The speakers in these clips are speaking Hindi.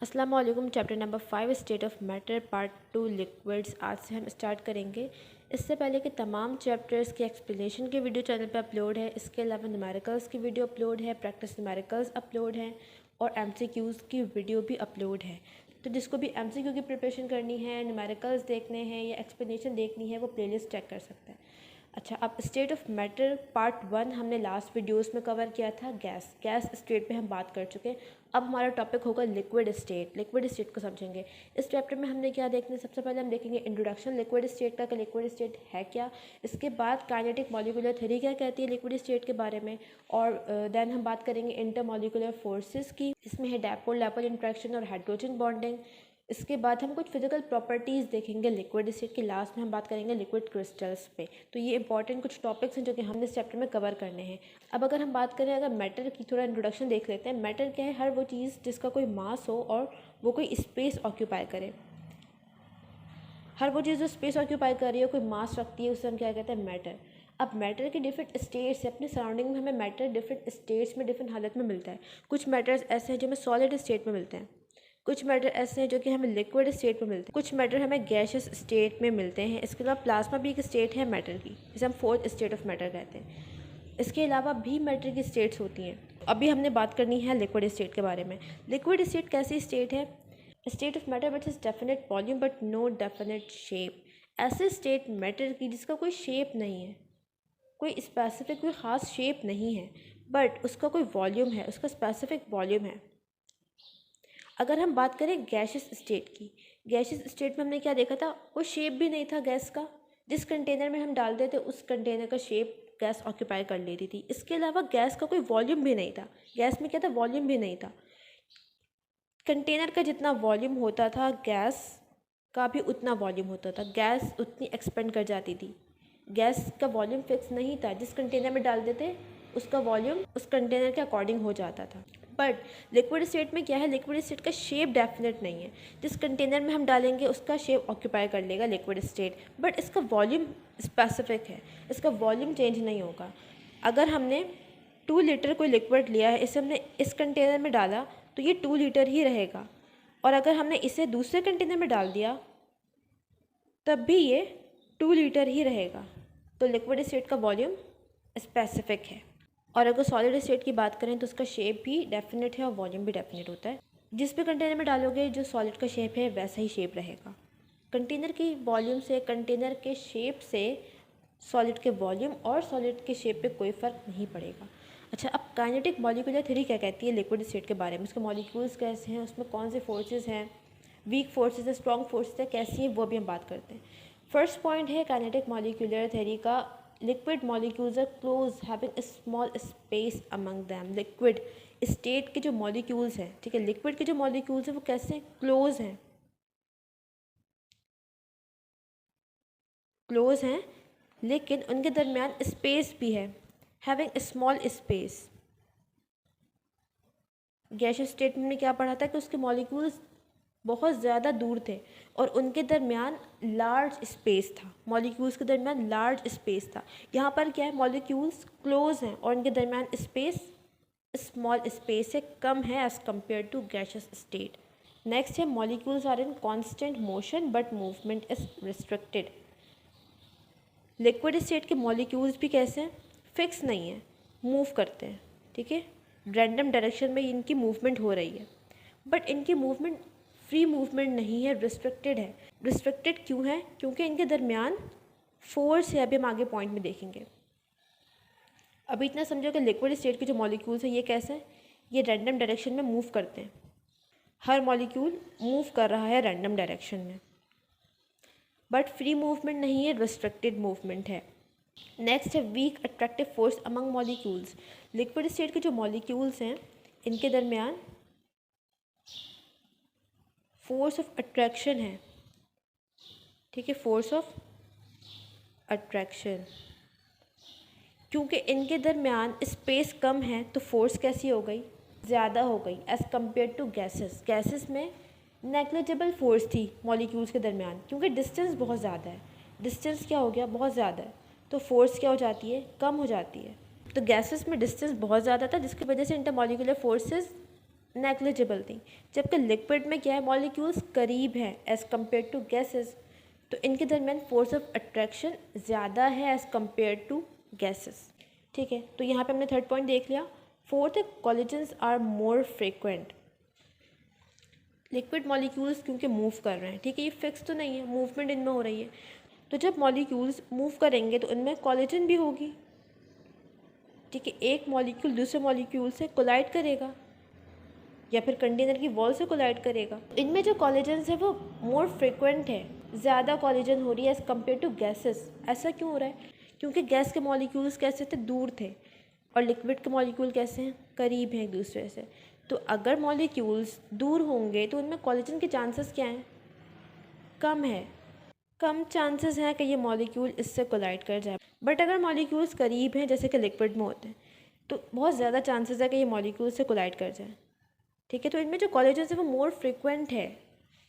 अस्सलाम वालेकुम। Chapter number 5 state of matter part 2 liquids आज से हम स्टार्ट करेंगे। इससे पहले कि तमाम चैप्टर्स के एक्सप्लेनेशन की वीडियो चैनल पे अपलोड है। इसके अलावा न्यूमेरिकल्स की वीडियो अपलोड है, प्रैक्टिस न्यूमेरिकल्स अपलोड है और एमसीक्यूज़ की वीडियो भी अपलोड है। तो जिसको भी एमसीक्यू की प्रिपरेशन करनी है, न्यूमेरिकल्स देखने हैं या एक्सप्लेनेशन देखनी है, वो प्लेलिस्ट चेक कर सकता है। अच्छा, अब स्टेट ऑफ मैटर पार्ट 1 हमने लास्ट वीडियोस में कवर किया था। गैस स्टेट पे हम बात कर चुके हैं। अब हमारा टॉपिक होगा लिक्विड स्टेट। लिक्विड स्टेट को समझेंगे। इस चैप्टर में हमने क्या देखना है, सबसे पहले हम देखेंगे इंट्रोडक्शन लिक्विड स्टेट का कि लिक्विड स्टेट है क्या। इसके बाद काइनेटिक मॉलिक्यूलर थ्योरी क्या कहती है लिक्विड स्टेट के बारे में, और देन हम बात करेंगे इंटरमॉलिक्यूलर फोर्सेस की। इसमें है डायपोल डायपोल इंट्रैक्शन और हाइड्रोजन बॉन्डिंग। इसके बाद हम कुछ फिजिकल प्रॉपर्टीज़ देखेंगे लिक्विड स्टेट की। लास्ट में हम बात करेंगे लिक्विड क्रिस्टल्स पे। तो ये इंपॉर्टेंट कुछ टॉपिक्स हैं जो कि हमने इस चैप्टर में कवर करने हैं। अब अगर हम बात करें, अगर मैटर की थोड़ा इंट्रोडक्शन देख लेते हैं। मैटर क्या है? हर वो चीज़ जिसका कोई मास हो और वो कोई स्पेस ऑक्यूपाई करे। हर वो चीज़ जो स्पेस ऑक्यूपाई कर रही है, कोई मास रखती है, उसे हम क्या कहते हैं? मैटर। अब मैटर के डिफरेंट स्टेट्स है। अपने सराउंडिंग में हमें मैटर डिफरेंट स्टेट्स में डिफरेंट हालत में मिलता है। कुछ मैटर्स ऐसे हैं जो हमें सॉलिड स्टेट में मिलते हैं, कुछ मैटर ऐसे हैं जो कि हमें लिक्विड स्टेट में मिलते हैं, कुछ मैटर हमें गैसियस स्टेट में मिलते हैं। इसके अलावा प्लाज्मा भी एक स्टेट है मैटर की, जिसे हम फोर्थ स्टेट ऑफ मैटर कहते हैं। इसके अलावा भी मैटर की स्टेट्स होती हैं। अभी हमने बात करनी है लिक्विड स्टेट के बारे में। लिक्विड स्टेट कैसी स्टेट है? State of matter which is definite volume but no definite shape. ऐसे स्टेट मैटर की जिसका कोई शेप नहीं है, कोई स्पेसिफिक कोई ख़ास शेप नहीं है, बट उसका कोई वॉल्यूम है, उसका स्पेसिफिक वॉल्यूम है। अगर हम बात करें गैसियस स्टेट की, गैसियस स्टेट में हमने क्या देखा था? कोई शेप भी नहीं था गैस का। जिस कंटेनर में हम डालते थे उस कंटेनर का शेप गैस ऑक्यूपाई कर लेती थी। इसके अलावा गैस का कोई वॉल्यूम भी नहीं था। गैस में क्या था? वॉल्यूम भी नहीं था। कंटेनर का जितना वॉल्यूम होता था, गैस का भी उतना वॉल्यूम होता था। गैस उतनी एक्सपेंड कर जाती थी। गैस का वॉल्यूम फिक्स नहीं था। जिस कंटेनर में डालते थे उसका वॉल्यूम उस कंटेनर के अकॉर्डिंग हो जाता था। बट लिक्विड स्टेट में क्या है? लिक्विड स्टेट का शेप डेफिनेट नहीं है। जिस कंटेनर में हम डालेंगे उसका शेप ऑक्यूपाई कर लेगा लिक्विड स्टेट, बट इसका वॉल्यूम स्पेसिफिक है। इसका वॉल्यूम चेंज नहीं होगा। अगर हमने 2 लीटर कोई लिक्विड लिया है, इसे हमने इस कंटेनर में डाला तो ये 2 लीटर ही रहेगा, और अगर हमने इसे दूसरे कंटेनर में डाल दिया तब भी ये 2 लीटर ही रहेगा। तो लिक्विड स्टेट का वॉल्यूम स्पेसिफिक है। और अगर सॉलिड स्टेट की बात करें तो उसका शेप भी डेफिनेट है और वॉल्यूम भी डेफिनेट होता है। जिस भी कंटेनर में डालोगे जो सॉलिड का शेप है वैसा ही शेप रहेगा। कंटेनर की वॉल्यूम से, कंटेनर के शेप से सॉलिड के वॉल्यूम और सॉलिड के शेप पे कोई फ़र्क नहीं पड़ेगा। अच्छा, अब काइनेटिक मॉलिक्यूलर थ्योरी क्या कहती है लिक्विड स्टेट के बारे में? उसके मॉलिक्यूल्स कैसे हैं, उसमें कौन से फोर्सेस हैं, वीक फोर्सेस है, स्ट्रॉन्ग फोर्सेस है, कैसी हैं, वो भी हम बात करते हैं। फर्स्ट पॉइंट है काइनेटिक मॉलिक्यूलर थ्योरी का, liquid molecules are close having a small space among them. Liquid state के जो मॉलिक्यूल्स हैं, ठीक है, लिक्विड के जो मॉलिक्यूल्स हैं वो कैसे हैं? क्लोज हैं, क्लोज हैं, लेकिन उनके दरमियान स्पेस भी है, having a small space. Gaseous state में हमने क्या पढ़ा था कि उसके मॉलिक्यूल्स बहुत ज़्यादा दूर थे और उनके दरमियान लार्ज स्पेस था। मॉलिक्यूल्स के दरमियान लार्ज स्पेस था। यहाँ पर क्या है? मॉलिक्यूल्स क्लोज हैं और उनके दरमियान स्पेस स्मॉल स्पेस है, कम है as compare to gaseous state. Next है molecules are in constant motion but movement is restricted. Liquid state के मॉलिक्यूल्स भी कैसे हैं? फिक्स नहीं है, मूव करते हैं, ठीक है, रैंडम डायरेक्शन में इनकी मूवमेंट हो रही है, बट इनकी मूवमेंट फ्री मूवमेंट नहीं है, रिस्ट्रिक्टेड है। रिस्ट्रिक्टेड क्यों है? क्योंकि इनके दरमियान फोर्स है। अभी हम आगे पॉइंट में देखेंगे। अभी इतना समझो कि लिक्विड स्टेट के जो मॉलिक्यूल्स हैं ये कैसे हैं? ये रैंडम डायरेक्शन में मूव करते हैं। हर मॉलिक्यूल मूव कर रहा है रैंडम डायरेक्शन में, बट फ्री मूवमेंट नहीं है, रिस्ट्रिक्टेड मूवमेंट है। नेक्स्ट है weak attractive force among molecules. Liquid state के जो मॉलिक्यूल्स हैं इनके दरमियान फोर्स ऑफ अट्रैक्शन है, ठीक है, फोर्स ऑफ अट्रैक्शन। क्योंकि इनके दरमियान स्पेस कम है तो फोर्स कैसी हो गई? ज़्यादा हो गई as compare to gases. Gases में नेग्लिजिबल फोर्स थी मॉलिक्यूल्स के दरमियान, क्योंकि डिस्टेंस बहुत ज़्यादा है। डिस्टेंस क्या हो गया? बहुत ज़्यादा है, तो फोर्स क्या हो जाती है? कम हो जाती है। तो गैसेस में डिस्टेंस बहुत ज़्यादा था जिसकी वजह से इंटरमॉलिक्यूलर फोर्सेस नेग्लिजिबल थी, जबकि लिक्विड में क्या है, मॉलिक्यूल्स करीब हैं एज़ कम्पेयर टू गैसेस, तो इनके दरमियान फोर्स ऑफ अट्रैक्शन ज़्यादा है एज़ कम्पेयर टू गैसेस। ठीक है, तो यहाँ पे हमने थर्ड पॉइंट देख लिया। फोर्थ है collisions are more frequent. Liquid molecules क्योंकि मूव कर रहे हैं, ठीक है, ये फिक्स तो नहीं है, मूवमेंट इनमें हो रही है, तो जब मॉलिक्यूल्स मूव करेंगे तो इनमें कॉलिजन भी होगी। ठीक है, एक मॉलिक्यूल दूसरे मॉलिक्यूल से कोलाइड करेगा या फिर कंटेनर की वॉल से कोलाइड करेगा। इनमें जो कॉलिजन्स है वो मोर फ्रिक्वेंट है, ज़्यादा कॉलिजन हो रही है एज़ कम्पेयर टू गैसेस। ऐसा क्यों हो रहा है? क्योंकि गैस के मॉलिक्यूल्स कैसे थे, दूर थे, और लिक्विड के मॉलिक्यूल कैसे हैं, करीब हैं एक दूसरे से। तो अगर मॉलिक्यूल्स दूर होंगे तो उनमें कॉलिजन के चांसेस क्या हैं, कम है, कम चांसेस हैं कि ये मॉलिक्यूल इससे कोलाइड कर जाए। बट अगर मॉलिक्यूल्स करीब हैं जैसे कि लिक्विड में होते हैं तो बहुत ज़्यादा चांसेस है कि ये मॉलिक्यूल से कोलाइड कर जाए। ठीक है, तो इनमें जो कॉलिजन्स है वो मोर फ्रिक्वेंट है,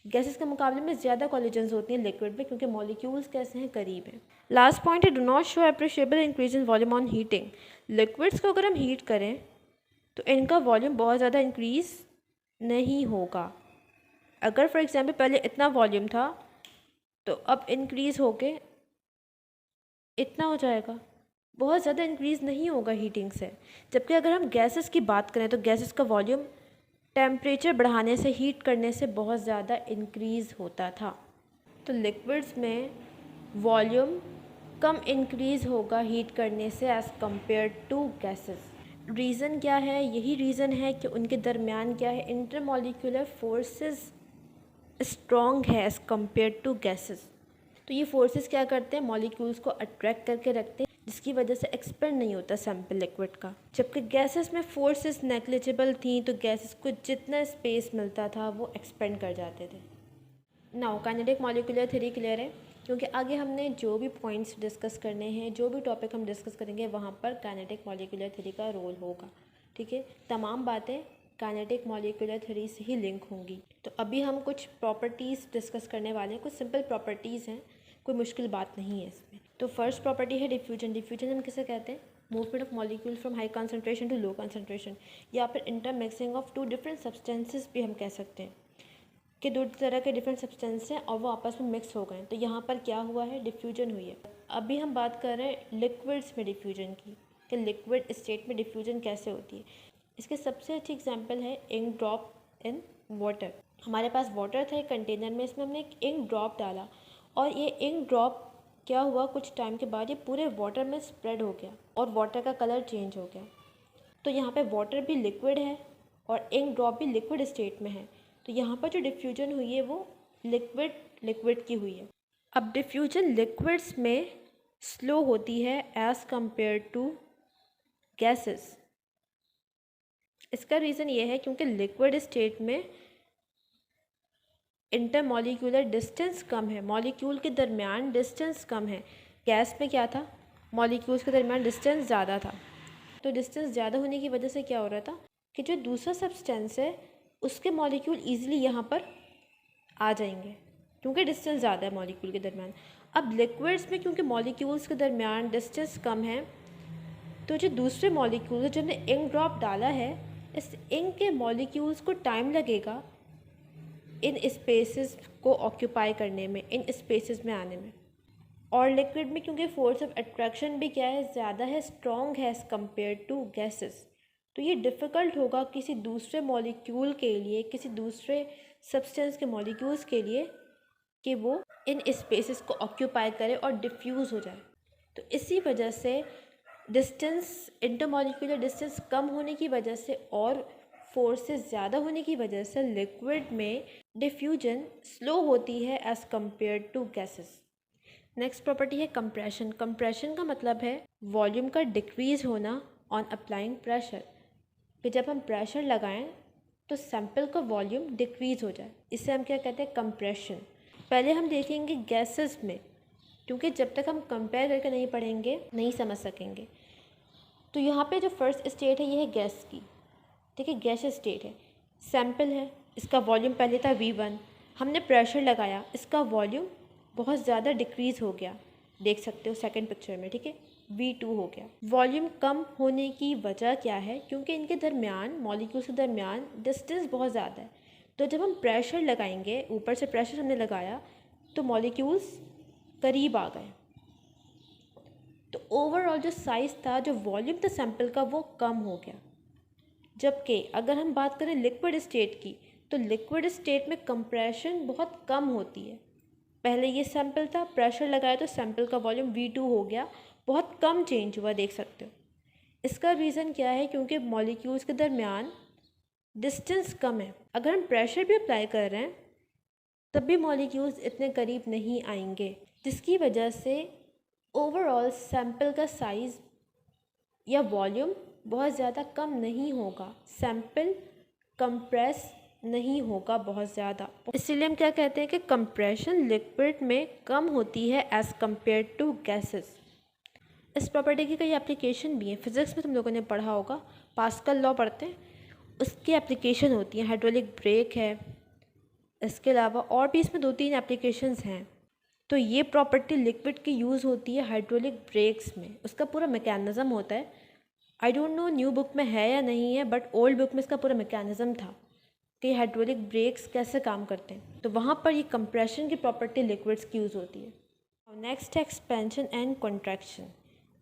गैसेस के मुकाबले में ज़्यादा कॉलिजन्स होती हैं लिक्विड में, क्योंकि मॉलिक्यूल्स कैसे हैं, करीब हैं। लास्ट पॉइंट है do not show appreciable increase in volume on heating. Liquids को अगर हम हीट करें तो इनका वॉल्यूम बहुत ज़्यादा इंक्रीज़ नहीं होगा। अगर फॉर एग्जांपल पहले इतना वॉल्यूम था तो अब इंक्रीज़ होके इतना हो जाएगा, बहुत ज़्यादा इंक्रीज़ नहीं होगा हीटिंग से। जबकि अगर हम गैसेस की बात करें तो गैसेस का वॉल्यूम टेम्परेचर बढ़ाने से, हीट करने से बहुत ज़्यादा इंक्रीज़ होता था। तो लिक्विड्स में वॉल्यूम कम इंक्रीज़ होगा हीट करने से as compare to gases. Reason क्या है? यही रीज़न है कि उनके दरमियान क्या है, इंटरमॉलिक्यूलर फोर्सेस स्ट्रॉन्ग है एज़ कम्पेयर टू गैसेस। तो ये फोर्सेस क्या करते हैं, मॉलिक्यूल्स को अट्रैक्ट करके रखते हैं, जिसकी वजह से एक्सपेंड नहीं होता सैम्पल लिक्विड का। जबकि गैसेस में फोर्सेस नेग्लिजिबल थी, तो गैसेस को जितना स्पेस मिलता था वो एक्सपेंड कर जाते थे। Now kinetic molecular theory clear है, क्योंकि आगे हमने जो भी पॉइंट्स डिस्कस करने हैं, जो भी टॉपिक हम डिस्कस करेंगे, वहाँ पर काइनेटिक मॉलिक्यूलर थ्योरी का रोल होगा। ठीक है, तमाम बातें काइनेटिक मॉलिक्यूलर थ्योरी से ही लिंक होंगी। तो अभी हम कुछ प्रॉपर्टीज़ डिस्कस करने वाले हैं, कुछ सिंपल प्रॉपर्टीज़ हैं, कोई मुश्किल बात नहीं है इसमें। तो फर्स्ट प्रॉपर्टी है डिफ्यूजन। डिफ्यूजन हम किसे कहते हैं, movement of molecule from high concentration to low concentration, या फिर intermixing of two different substances भी हम कह सकते हैं कि दो तरह के डिफरेंट सब्सटेंस हैं और वो आपस में मिक्स हो गए, तो यहाँ पर क्या हुआ है, डिफ्यूजन हुई है। अभी हम बात कर रहे हैं लिक्विड्स में डिफ्यूजन की, कि लिक्विड स्टेट में डिफ्यूजन कैसे होती है। इसके सबसे अच्छी एग्जांपल है इंक ड्रॉप इन वाटर। हमारे पास वाटर था एक कंटेनर में, इसमें हमने एक इंक ड्रॉप डाला और ये इंक ड्रॉप क्या हुआ, कुछ टाइम के बाद ये पूरे वाटर में स्प्रेड हो गया और वाटर का कलर चेंज हो गया। तो यहाँ पे वाटर भी लिक्विड है और इंक ड्रॉप भी लिक्विड स्टेट में है, तो यहाँ पर जो डिफ्यूजन हुई है वो लिक्विड की हुई है। अब डिफ्यूजन लिक्विड्स में स्लो होती है एज़ कम्पेयर टू गैसेस। इसका रीज़न ये है क्योंकि लिक्विड स्टेट में इंटरमॉलिक्यूलर डिस्टेंस कम है, मॉलिक्यूल के दरमियान डिस्टेंस कम है। गैस में क्या था, मॉलिक्यूल्स के दरमियान डिस्टेंस ज़्यादा था। तो डिस्टेंस ज़्यादा होने की वजह से क्या हो रहा था कि जो दूसरा सब्सटेंस है उसके मॉलिक्यूल ईजिली यहाँ पर आ जाएंगे, क्योंकि डिस्टेंस ज़्यादा है मॉलिक्यूल के दरमियान। अब लिक्विड्स में क्योंकि मॉलिक्यूल्स के दरमियान डिस्टेंस कम है, तो जो दूसरे मॉलिक्यूल जो हमने इंक ड्रॉप डाला है, इस इंक के मॉलिक्यूल्स को टाइम लगेगा इन स्पेसेस को ऑक्यूपाई करने में, इन स्पेसेस में आने में। और लिक्विड में क्योंकि फोर्स ऑफ अट्रैक्शन भी क्या है, ज़्यादा है, स्ट्रॉन्ग है एज़ कम्पेयर टू गैसेस, तो ये डिफ़िकल्ट होगा किसी दूसरे मॉलिक्यूल के लिए, किसी दूसरे सब्सटेंस के मॉलिक्यूल्स के लिए कि वो इन स्पेसेस को ऑक्यूपाई करे और डिफ्यूज़ हो जाए। तो इसी वजह से डिस्टेंस, इंटरमॉलिक्यूलर डिस्टेंस कम होने की वजह से और फोर्सेस ज़्यादा होने की वजह से लिक्विड में डिफ्यूजन स्लो होती है as compare to gases. Next property है कंप्रेशन। कंप्रेशन का मतलब है वॉल्यूम का डिक्रीज़ होना ऑन अप्लाइंग प्रेशर, कि जब हम प्रेशर लगाएं तो सैंपल का वॉल्यूम डिक्रीज़ हो जाए, इसे हम क्या कहते हैं, कंप्रेशन। पहले हम देखेंगे गैसेस में, क्योंकि जब तक हम कंपेयर करके नहीं पढ़ेंगे नहीं समझ सकेंगे। तो यहाँ पे जो फर्स्ट स्टेट है ये है गैस की, ठीक है, गैस स्टेट है, सैंपल है, इसका वॉल्यूम पहले था V1, हमने प्रेशर लगाया, इसका वॉल्यूम बहुत ज़्यादा डिक्रीज़ हो गया, देख सकते हो सेकंड पिक्चर में, ठीक है। V2 हो गया। वॉल्यूम कम होने की वजह क्या है? क्योंकि इनके दरमियान, मॉलिक्यूल्स के दरमियान डिस्टेंस बहुत ज़्यादा है। तो जब हम प्रेशर लगाएंगे, ऊपर से प्रेशर हमने लगाया तो मॉलिक्यूल्स करीब आ गए, तो ओवरऑल जो साइज़ था, जो वॉल्यूम था सैंपल का, वो कम हो गया। जबकि अगर हम बात करें लिक्विड स्टेट की, तो लिक्विड स्टेट में कंप्रेशन बहुत कम होती है। पहले ये सैंपल था, प्रेशर लगाया तो सैंपल का वॉल्यूम V2 हो गया, बहुत कम चेंज हुआ, देख सकते हो। इसका रीज़न क्या है? क्योंकि मॉलिक्यूल्स के दरमियान डिस्टेंस कम है। अगर हम प्रेशर भी अप्लाई कर रहे हैं तब भी मॉलिक्यूल्स इतने करीब नहीं आएंगे, जिसकी वजह से ओवरऑल सैंपल का साइज़ या वॉल्यूम बहुत ज़्यादा कम नहीं होगा, सैंपल कंप्रेस नहीं होगा बहुत ज़्यादा। इसीलिए हम क्या कहते हैं कि कंप्रेशन लिक्विड में कम होती है एज़ कम्पेयर टू गैसेस। इस प्रॉपर्टी की कई एप्लीकेशन भी हैं। फिज़िक्स में तुम लोगों ने पढ़ा होगा, पास्कल लॉ पढ़ते हैं, उसकी एप्लीकेशन होती है। हाइड्रोलिक ब्रेक है, इसके अलावा और भी इसमें 2-3 एप्लीकेशंस हैं। तो ये प्रॉपर्टी लिक्विड की यूज़ होती है हाइड्रोलिक ब्रेक्स में, उसका पूरा मैकेनिज़्म होता है। I don't know new book में है या नहीं है, बट ओल्ड बुक में इसका पूरा मैकेनिज़्म था कि हाइड्रोलिक ब्रेक्स कैसे काम करते हैं। तो वहाँ पर ये कंप्रेशन की प्रॉपर्टी लिक्विड्स की यूज़ होती है। नेक्स्ट है एक्सपेंशन एंड कॉन्ट्रैक्शन।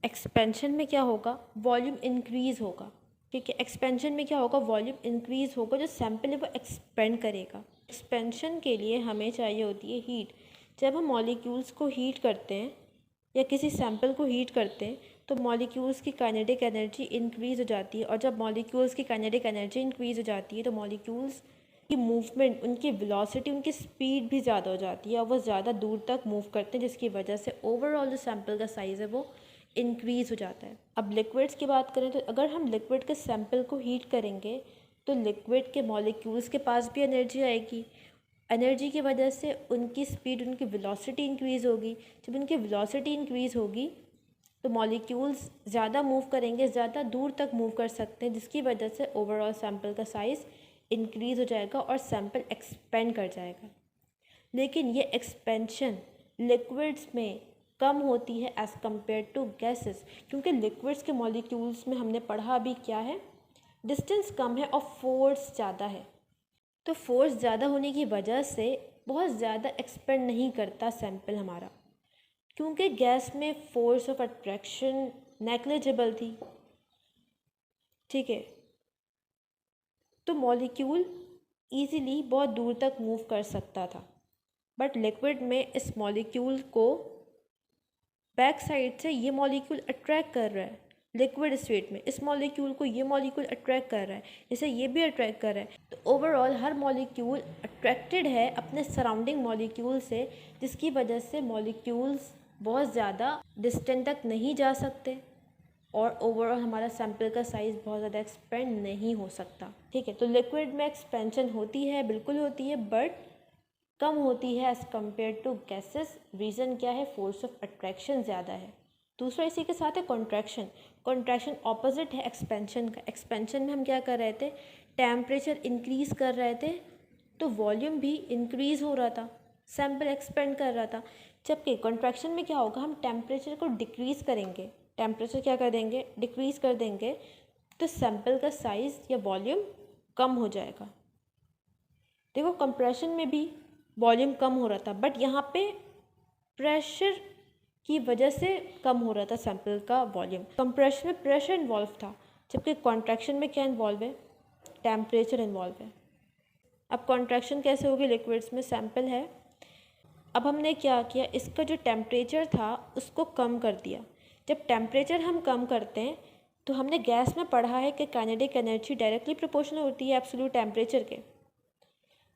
एक्सपेंशन में क्या होगा? वॉल्यूम इंक्रीज़ होगा। ठीक है, एक्सपेंशन में क्या होगा? वॉल्यूम इंक्रीज़ होगा, जो सैंपल है वो एक्सपेंड करेगा। एक्सपेंशन के लिए हमें चाहिए होती है हीट। जब हम मॉलिक्यूल्स को हीट करते हैं या किसी सैंपल को हीट करते हैं तो मॉलिक्यूल्स की काइनेटिक एनर्जी इंक्रीज़ हो जाती है, और जब मॉलिक्यूल्स की काइनेटिक एनर्जी इंक्रीज़ हो जाती है तो मॉलिक्यूल्स की मूवमेंट, उनकी वेलोसिटी, उनकी स्पीड भी ज़्यादा हो जाती है और वो ज़्यादा दूर तक मूव करते हैं, जिसकी वजह से ओवरऑल जो सैंपल का साइज़ है वो इंक्रीज़ हो जाता है। अब लिक्विड्स की बात करें तो अगर हम लिक्विड के सैंपल को हीट करेंगे तो लिक्विड के मॉलिक्यूल्स के पास भी एनर्जी आएगी। एनर्जी की वजह से उनकी स्पीड, उनकी वेलोसिटी इंक्रीज़ होगी। जब उनकी वेलोसिटी इंक्रीज़ होगी तो मॉलिक्यूल्स ज़्यादा मूव करेंगे, ज़्यादा दूर तक मूव कर सकते हैं, जिसकी वजह से ओवरऑल सैंपल का साइज़ इंक्रीज़ हो जाएगा और सैंपल एक्सपेंड कर जाएगा। लेकिन ये एक्सपेंशन लिक्विड्स में कम होती है एज़ कम्पेयर टू गैसेस, क्योंकि लिक्विड्स के मॉलिक्यूल्स में हमने पढ़ा अभी क्या है, डिस्टेंस कम है और फोर्स ज़्यादा है। तो फोर्स ज़्यादा होने की वजह से बहुत ज़्यादा एक्सपेंड नहीं करता सैंपल हमारा, क्योंकि गैस में फोर्स ऑफ अट्रैक्शन नेग्लिजिबल थी। ठीक है, तो मॉलिक्यूल ईज़िली बहुत दूर तक मूव कर सकता था, बट लिक्विड में इस मॉलिक्यूल को बैक साइड से ये मॉलिक्यूल अट्रैक्ट कर रहा है। लिक्विड स्टेट में इस मॉलिक्यूल को ये मॉलिक्यूल अट्रैक्ट कर रहा है, इसे ये भी अट्रैक्ट कर रहा है। तो ओवरऑल हर मॉलिक्यूल अट्रैक्टेड है अपने सराउंडिंग मॉलिक्यूल से, जिसकी वजह से मॉलिक्यूल्स बहुत ज़्यादा डिस्टेंस तक नहीं जा सकते और ओवरऑल हमारा सैंपल का साइज़ बहुत ज़्यादा एक्सपेंड नहीं हो सकता। ठीक है, तो लिक्विड में एक्सपेंशन होती है, बिल्कुल होती है, बट कम होती है as compare to gases. Reason क्या है? फोर्स ऑफ अट्रैक्शन ज़्यादा है। दूसरा इसी के साथ है कॉन्ट्रैक्शन। कॉन्ट्रैक्शन ऑपोजिट है एक्सपेंशन का। एक्सपेंशन में हम क्या कर रहे थे? टेम्परेचर इंक्रीज़ कर रहे थे तो वॉल्यूम भी इंक्रीज़ हो रहा था, सैंपल एक्सपेंड कर रहा था। जबकि कॉन्ट्रैक्शन में क्या होगा? हम टेम्परेचर को डिक्रीज़ करेंगे, टेम्परेचर क्या कर देंगे? डिक्रीज़ कर देंगे, तो सैंपल का साइज़ या वॉल्यूम कम हो जाएगा। देखो, कंप्रेशन में भी वॉल्यूम कम हो रहा था, बट यहाँ पे प्रेशर की वजह से कम हो रहा था सैंपल का वॉल्यूम। कंप्रेशन में प्रेशर इन्वॉल्व था, जबकि कॉन्ट्रैक्शन में क्या इन्वॉल्व है? टेम्परेचर इन्वॉल्व है। अब कॉन्ट्रैक्शन कैसे होगी? लिक्विड्स में सैंपल है, अब हमने क्या किया, इसका जो टेम्परेचर था उसको कम कर दिया। जब टेम्परेचर हम कम करते हैं तो हमने गैस में पढ़ा है कि काइनेटिक एनर्जी डायरेक्टली प्रोपोर्शनल होती है एब्सोल्यूट टेम्परेचर के।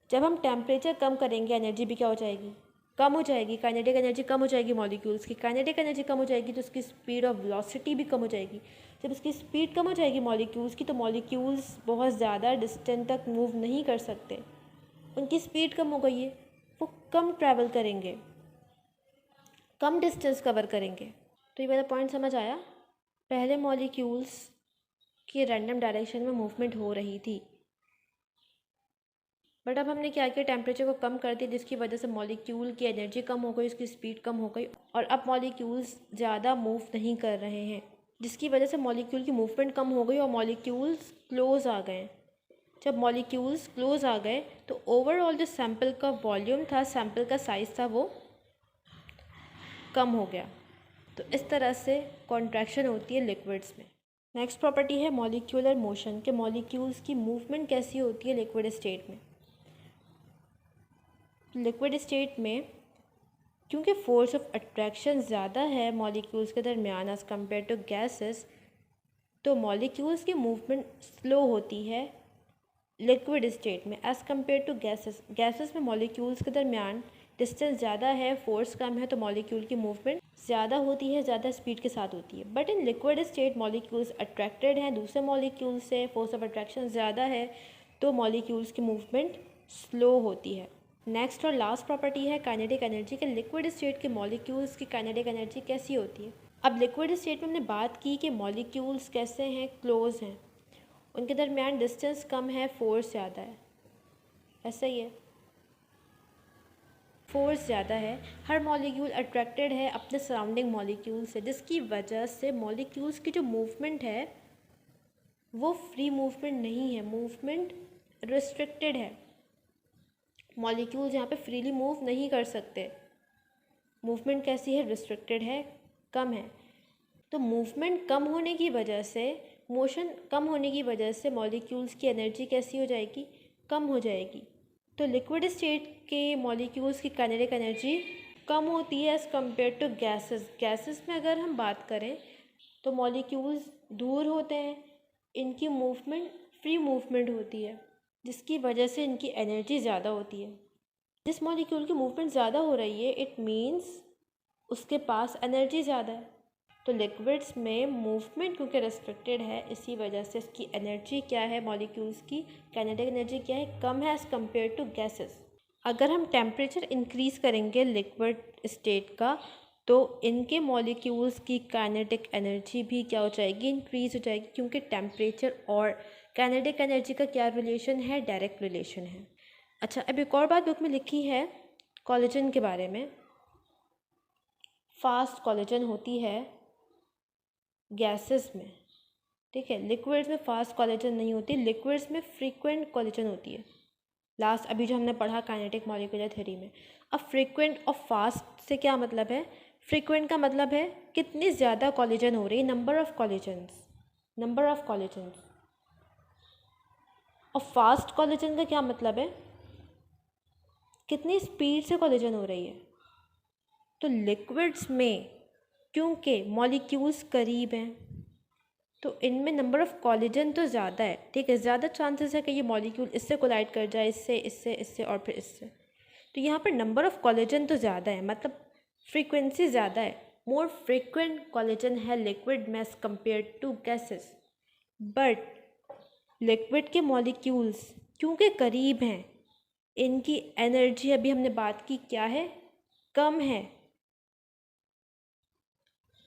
जब हम टेम्परेचर कम करेंगे एनर्जी भी क्या हो जाएगी? कम हो जाएगी। काइनेटिक एनर्जी कम हो जाएगी मॉलिक्यूल्स की। काइनेटिक एनर्जी कम हो जाएगी तो उसकी स्पीड और वेलोसिटी भी कम हो जाएगी। जब उसकी स्पीड कम हो जाएगी मॉलिक्यूल्स की, तो मॉलिक्यूल्स बहुत ज़्यादा डिस्टेंस तक मूव नहीं कर सकते, उनकी स्पीड कम हो गई है, वो कम ट्रैवल करेंगे, कम डिस्टेंस कवर करेंगे। तो ये वाला पॉइंट समझ आया? पहले मॉलिक्यूल्स की रैंडम डायरेक्शन में मूवमेंट हो रही थी, बट अब हमने क्या किया, टेम्परेचर को कम कर दिया, जिसकी वजह से मॉलिक्यूल की एनर्जी कम हो गई, उसकी स्पीड कम हो गई और अब मॉलिक्यूल्स ज़्यादा मूव नहीं कर रहे हैं, जिसकी वजह से मॉलिक्यूल की मूवमेंट कम हो गई और मॉलिक्यूल्स क्लोज आ गए। जब मॉलिक्यूल्स क्लोज आ गए तो ओवरऑल जो सैंपल का वॉल्यूम था, सैंपल का साइज़ था, वो कम हो गया। तो इस तरह से कॉन्ट्रैक्शन होती है लिक्विड्स में। नेक्स्ट प्रॉपर्टी है मॉलिक्यूलर मोशन, के मॉलिक्यूल्स की मूवमेंट कैसी होती है लिक्विड स्टेट में। लिक्विड स्टेट में क्योंकि फोर्स ऑफ अट्रैक्शन ज़्यादा है मॉलिक्यूल्स के दरमियान एज़ कम्पेयर टू गैसेस, तो मॉलिक्यूल्स की मूवमेंट स्लो होती है लिक्विड स्टेट में as compare to gases. Gases में मॉलिक्यूल्स के दरमियान डिस्टेंस ज़्यादा है, फोर्स कम है, तो मॉलिक्यूल की मूवमेंट ज़्यादा होती है, ज़्यादा स्पीड के साथ होती है। But in liquid state molecules attracted हैं दूसरे मॉलिक्यूल से, फोर्स ऑफ अट्रैक्शन ज़्यादा है, तो मॉलिक्यूल्स की मूवमेंट स्लो होती है। नेक्स्ट और लास्ट प्रॉपर्टी है काइनेटिक एनर्जी के। लिक्विड स्टेट के मॉलिक्यूल्स की काइनेटिक एनर्जी कैसी होती है। अब लिक्विड स्टेट में हमने बात की कि मॉलिक्यूल्स कैसे हैं, क्लोज हैं, उनके दरमियान डिस्टेंस कम है, फोर्स ज़्यादा है। ऐसा ही है, फोर्स ज़्यादा है, हर मॉलिक्यूल अट्रैक्टेड है अपने सराउंडिंग मॉलिक्यूल से, जिसकी वजह से मॉलिक्यूल्स की जो मूवमेंट है वो फ्री मूवमेंट नहीं है, मूवमेंट रिस्ट्रिक्टेड है। मॉलिक्यूल्स यहाँ पे फ्रीली मूव नहीं कर सकते, मूवमेंट कैसी है, रिस्ट्रिक्टेड है, कम है। तो मूवमेंट कम होने की वजह से, मोशन कम होने की वजह से मॉलिक्यूल्स की एनर्जी कैसी हो जाएगी, कम हो जाएगी। तो लिक्विड स्टेट के मॉलिक्यूल्स की काइनेटिक एनर्जी कम होती है as compare to gases. Gases में अगर हम बात करें तो मॉलिक्यूल्स दूर होते हैं, इनकी मूवमेंट फ्री मूवमेंट होती है, जिसकी वजह से इनकी एनर्जी ज़्यादा होती है। जिस मॉलिक्यूल की मूवमेंट ज़्यादा हो रही है इट मीन्स उसके पास एनर्जी ज़्यादा है। तो लिक्विड्स में मूवमेंट क्योंकि रेस्ट्रिक्टेड है, इसी वजह से इसकी एनर्जी क्या है, मॉलिक्यूल्स की काइनेटिक एनर्जी क्या है, कम है एज़ कम्पेयर टू गैसेस। अगर हम टेम्परेचर इंक्रीज़ करेंगे लिक्विड स्टेट का, तो इनके मॉलिक्यूल्स की काइनेटिक एनर्जी भी क्या हो जाएगी, इंक्रीज़ हो जाएगी, क्योंकि टेम्परेचर और काइनेटिक एनर्जी का क्या रिलेशन है, डायरेक्ट रिलेशन है। अच्छा, अब एक और बात बुक में लिखी है कोलेजन के बारे में। फास्ट कोलेजन होती है गैसेस में, ठीक है, लिक्विड्स में फास्ट कोलेजन नहीं होती, लिक्विड्स में फ्रीक्वेंट कोलेजन होती है। लास्ट अभी जो हमने पढ़ा काइनेटिक मॉलिक्यूलर थ्योरी में। अब फ्रीक्वेंट और फास्ट से क्या मतलब है, फ्रीक्वेंट का मतलब है कितनी ज़्यादा कोलिजन हो रही है, नंबर ऑफ कोलिजन्स। और फास्ट कोलिजन का क्या मतलब है, कितनी स्पीड से कोलिजन हो रही है। तो लिक्विड्स में क्योंकि मॉलिक्यूल्स करीब हैं तो इनमें नंबर ऑफ कोलिजन तो ज़्यादा है, ठीक है, ज़्यादा चांसेस है कि ये मॉलिक्यूल इससे कोलाइड कर जाए, इससे और फिर इससे। तो यहाँ पर नंबर ऑफ कोलिजन तो ज़्यादा है, मतलब फ्रीक्वेंसी ज़्यादा है, मोर फ्रीक्वेंट कोलिजन है लिक्विड में as compare to gases. But liquid के मॉलिक्यूल्स क्योंकि करीब हैं, इनकी एनर्जी अभी हमने बात की क्या है, कम है।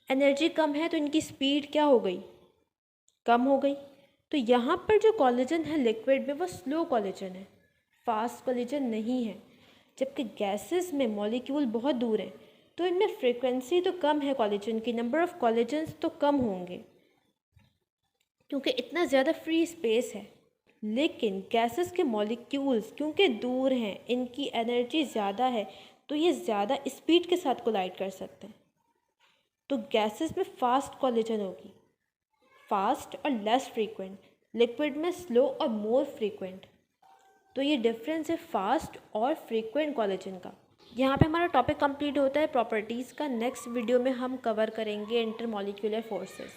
एनर्जी कम है तो इनकी स्पीड क्या हो गई, कम हो गई। तो यहाँ पर जो कोलिजन है लिक्विड में वो स्लो कोलिजन है, फास्ट कोलिजन नहीं है। जबकि गैसेस में मॉलिक्यूल बहुत दूर है तो इनमें फ्रीक्वेंसी तो कम है कोलिजन की, नंबर ऑफ कोलिजन्स तो कम होंगे क्योंकि इतना ज़्यादा फ्री स्पेस है। लेकिन गैसेस के मॉलिक्यूल्स क्योंकि दूर हैं, इनकी एनर्जी ज़्यादा है, तो ये ज़्यादा स्पीड के साथ कोलाइड कर सकते हैं। तो गैसेस में फास्ट कोलिजन होगी, फास्ट और लेस फ्रीक्वेंट, लिक्विड में स्लो और मोर फ्रीक्वेंट। तो ये डिफरेंस है फास्ट और फ्रीक्वेंट कोलिजन का। यहाँ पे हमारा टॉपिक कंप्लीट होता है प्रॉपर्टीज़ का। नेक्स्ट वीडियो में हम कवर करेंगे इंटरमॉलिक्यूलर फोर्सेस।